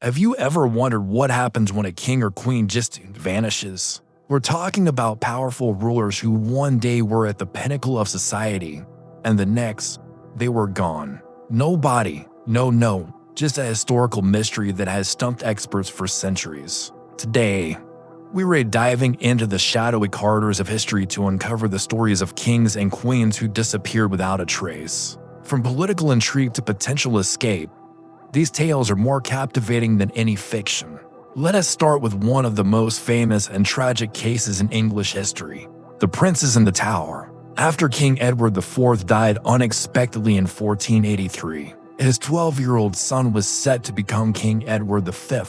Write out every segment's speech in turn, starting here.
Have you ever wondered what happens when a king or queen just vanishes? We're talking about powerful rulers who one day were at the pinnacle of society, and the next, they were gone. No body, no, just a historical mystery that has stumped experts for centuries. Today, we're diving into the shadowy corridors of history to uncover the stories of kings and queens who disappeared without a trace. From political intrigue to potential escape, these tales are more captivating than any fiction. Let us start with one of the most famous and tragic cases in English history, the Princes in the Tower. After King Edward IV died unexpectedly in 1483, his 12-year-old son was set to become King Edward V.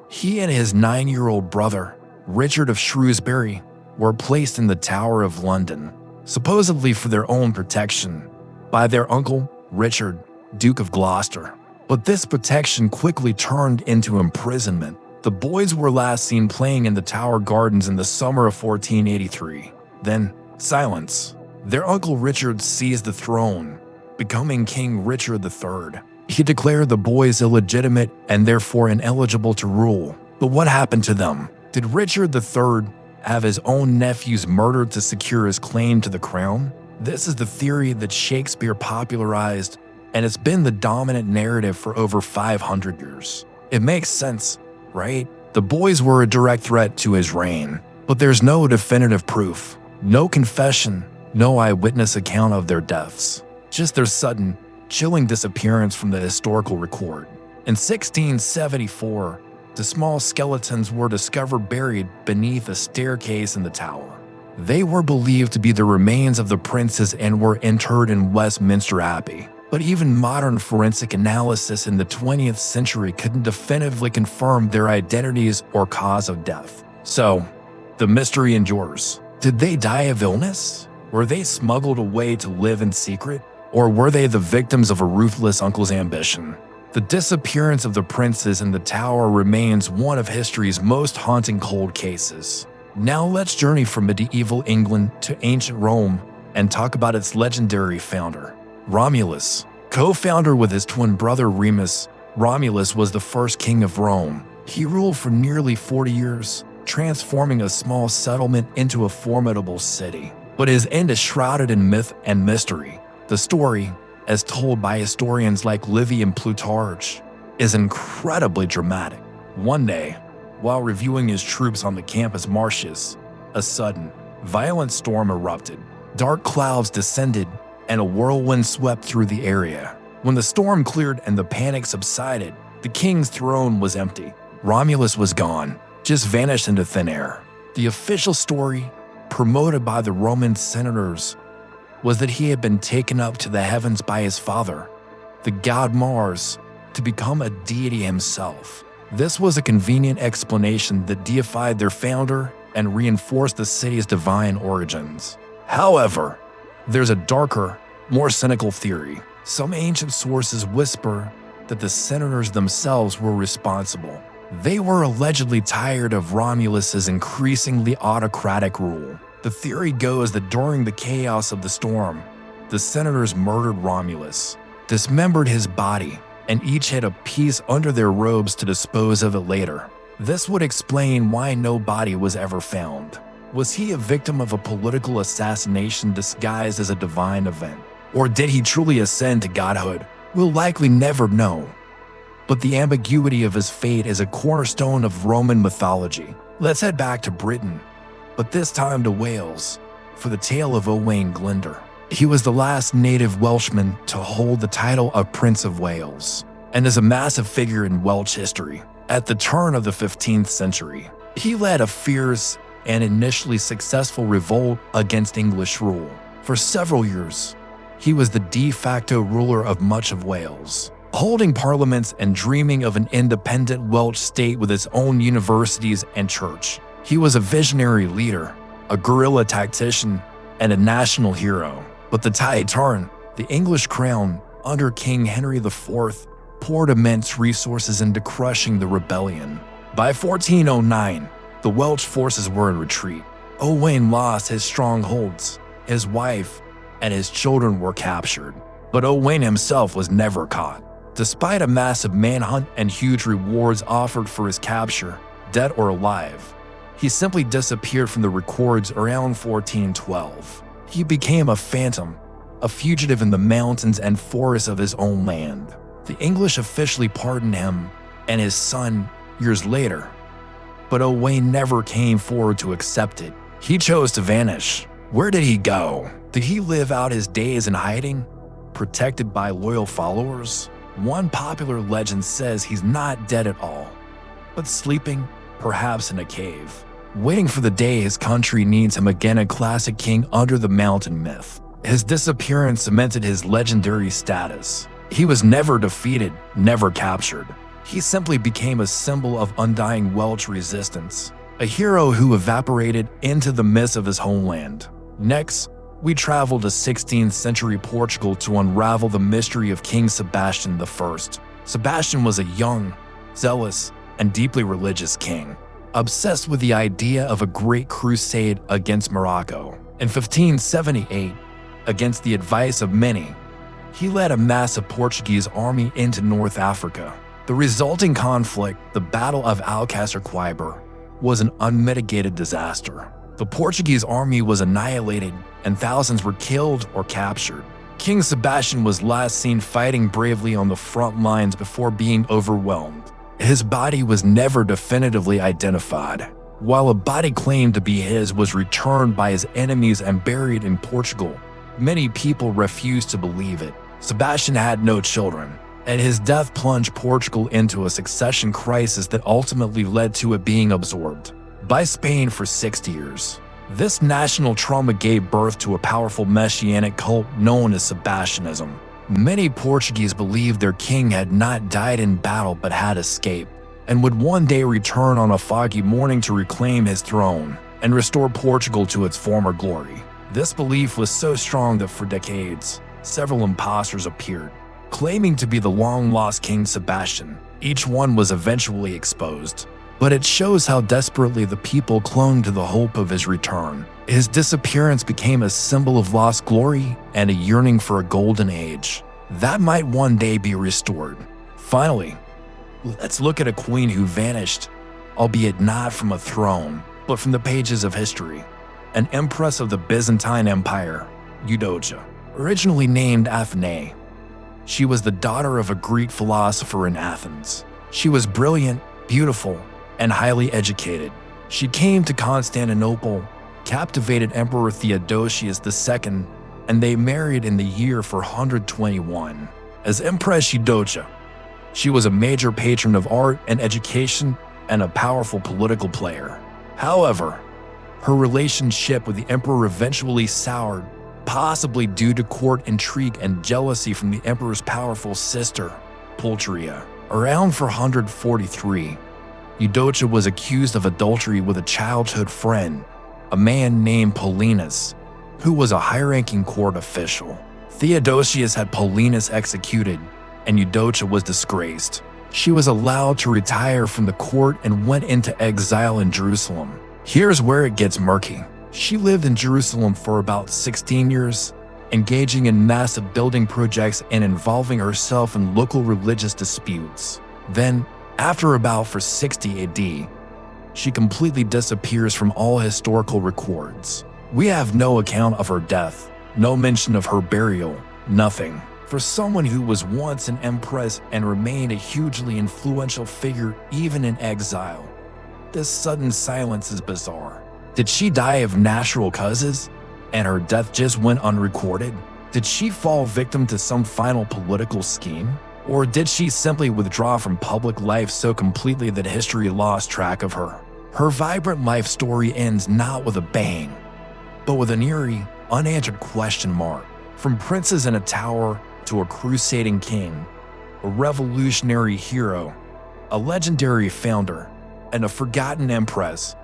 He and his 9-year-old brother, Richard of Shrewsbury, were placed in the Tower of London, supposedly for their own protection, by their uncle, Richard, Duke of Gloucester. But this protection quickly turned into imprisonment. The boys were last seen playing in the Tower Gardens in the summer of 1483. Then, silence. Their uncle Richard seized the throne, becoming King Richard III. He declared the boys illegitimate and therefore ineligible to rule. But what happened to them? Did Richard III have his own nephews murdered to secure his claim to the crown? This is the theory that Shakespeare popularized, and it's been the dominant narrative for over 500 years. It makes sense, right? The boys were a direct threat to his reign, but there's no definitive proof, no confession, no eyewitness account of their deaths, just their sudden, chilling disappearance from the historical record. In 1674, the small skeletons were discovered buried beneath a staircase in the tower. They were believed to be the remains of the princes and were interred in Westminster Abbey. But even modern forensic analysis in the 20th century couldn't definitively confirm their identities or cause of death. So, the mystery endures. Did they die of illness? Were they smuggled away to live in secret? Or were they the victims of a ruthless uncle's ambition? The disappearance of the princes in the tower remains one of history's most haunting cold cases. Now let's journey from medieval England to ancient Rome and talk about its legendary founder, Romulus. Co-founder with his twin brother Remus, Romulus was the first king of Rome. He ruled for nearly 40 years, transforming a small settlement into a formidable city. But his end is shrouded in myth and mystery. The story, as told by historians like Livy and Plutarch, is incredibly dramatic. One day, while reviewing his troops on the campus marshes, a sudden, violent storm erupted. Dark clouds descended, and a whirlwind swept through the area. When the storm cleared and the panic subsided, the king's throne was empty. Romulus was gone, just vanished into thin air. The official story, promoted by the Roman senators, was that he had been taken up to the heavens by his father, the god Mars, to become a deity himself. This was a convenient explanation that deified their founder and reinforced the city's divine origins. However, there's a darker, more cynical theory. Some ancient sources whisper that the senators themselves were responsible. They were allegedly tired of Romulus's increasingly autocratic rule. The theory goes that during the chaos of the storm, the senators murdered Romulus, dismembered his body, and each hid a piece under their robes to dispose of it later. This would explain why no body was ever found. Was he a victim of a political assassination disguised as a divine event? Or did he truly ascend to godhood? We'll likely never know. But the ambiguity of his fate is a cornerstone of Roman mythology. Let's head back to Britain, but this time to Wales, for the tale of Owain Glyndwr. He was the last native Welshman to hold the title of Prince of Wales, and is a massive figure in Welsh history. At the turn of the 15th century, he led a fierce and initially successful revolt against English rule. For several years, he was the de facto ruler of much of Wales, holding parliaments and dreaming of an independent Welsh state with its own universities and church. He was a visionary leader, a guerrilla tactician, and a national hero. But the tide turned. The English crown, under King Henry IV, poured immense resources into crushing the rebellion. By 1409, the Welsh forces were in retreat. Owain lost his strongholds, his wife, and his children were captured. But Owain himself was never caught. Despite a massive manhunt and huge rewards offered for his capture, dead or alive, he simply disappeared from the records around 1412. He became a phantom, a fugitive in the mountains and forests of his own land. The English officially pardoned him and his son years later, but Owain never came forward to accept it. He chose to vanish. Where did he go? Did he live out his days in hiding, protected by loyal followers? One popular legend says he's not dead at all, but sleeping, perhaps in a cave, waiting for the day his country needs him again, a classic king under the mountain myth. His disappearance cemented his legendary status. He was never defeated, never captured. He simply became a symbol of undying Welsh resistance, a hero who evaporated into the mist of his homeland. Next, we travel to 16th century Portugal to unravel the mystery of King Sebastian I. Sebastian was a young, zealous, and deeply religious king, obsessed with the idea of a great crusade against Morocco. In 1578, against the advice of many, he led a massive Portuguese army into North Africa. The resulting conflict, the Battle of Alcácer Quibir, was an unmitigated disaster. The Portuguese army was annihilated and thousands were killed or captured. King Sebastian was last seen fighting bravely on the front lines before being overwhelmed. His body was never definitively identified. While a body claimed to be his was returned by his enemies and buried in Portugal, many people refused to believe it. Sebastian had no children, and his death plunged Portugal into a succession crisis that ultimately led to it being absorbed by Spain for 6 years. This national trauma gave birth to a powerful messianic cult known as Sebastianism. Many Portuguese believed their king had not died in battle but had escaped, and would one day return on a foggy morning to reclaim his throne and restore Portugal to its former glory. This belief was so strong that for decades, several imposters appeared, claiming to be the long-lost King Sebastian. Each one was eventually exposed, but it shows how desperately the people clung to the hope of his return. His disappearance became a symbol of lost glory and a yearning for a golden age that might one day be restored. Finally, let's look at a queen who vanished, albeit not from a throne, but from the pages of history. An empress of the Byzantine Empire, Eudocia, originally named Athene. She was the daughter of a Greek philosopher in Athens. She was brilliant, beautiful, and highly educated. She came to Constantinople, captivated Emperor Theodosius II, and they married in the year 421. As Empress Eudocia, she was a major patron of art and education and a powerful political player. However, her relationship with the emperor eventually soured, possibly due to court intrigue and jealousy from the emperor's powerful sister, Pulcheria. Around 443, Eudocia was accused of adultery with a childhood friend, a man named Paulinus, who was a high-ranking court official. Theodosius had Paulinus executed, and Eudocia was disgraced. She was allowed to retire from the court and went into exile in Jerusalem. Here's where it gets murky. She lived in Jerusalem for about 16 years, engaging in massive building projects and involving herself in local religious disputes. Then, after about 460 AD, she completely disappears from all historical records. We have no account of her death, no mention of her burial, nothing. For someone who was once an empress and remained a hugely influential figure even in exile, this sudden silence is bizarre. Did she die of natural causes, and her death just went unrecorded? Did she fall victim to some final political scheme? Or did she simply withdraw from public life so completely that history lost track of her? Her vibrant life story ends not with a bang, but with an eerie, unanswered question mark. From princes in a tower to a crusading king, a revolutionary hero, a legendary founder, and a forgotten empress,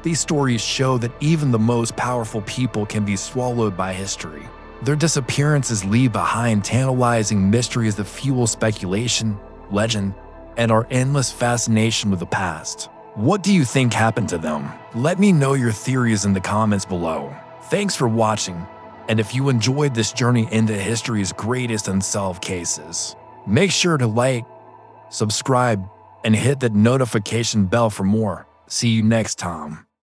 these stories show that even the most powerful people can be swallowed by history. Their disappearances leave behind tantalizing mysteries that fuel speculation, legend, and our endless fascination with the past. What do you think happened to them? Let me know your theories in the comments below. Thanks for watching, and if you enjoyed this journey into history's greatest unsolved cases, Make sure to like, subscribe, and hit that notification bell for more. See you next time.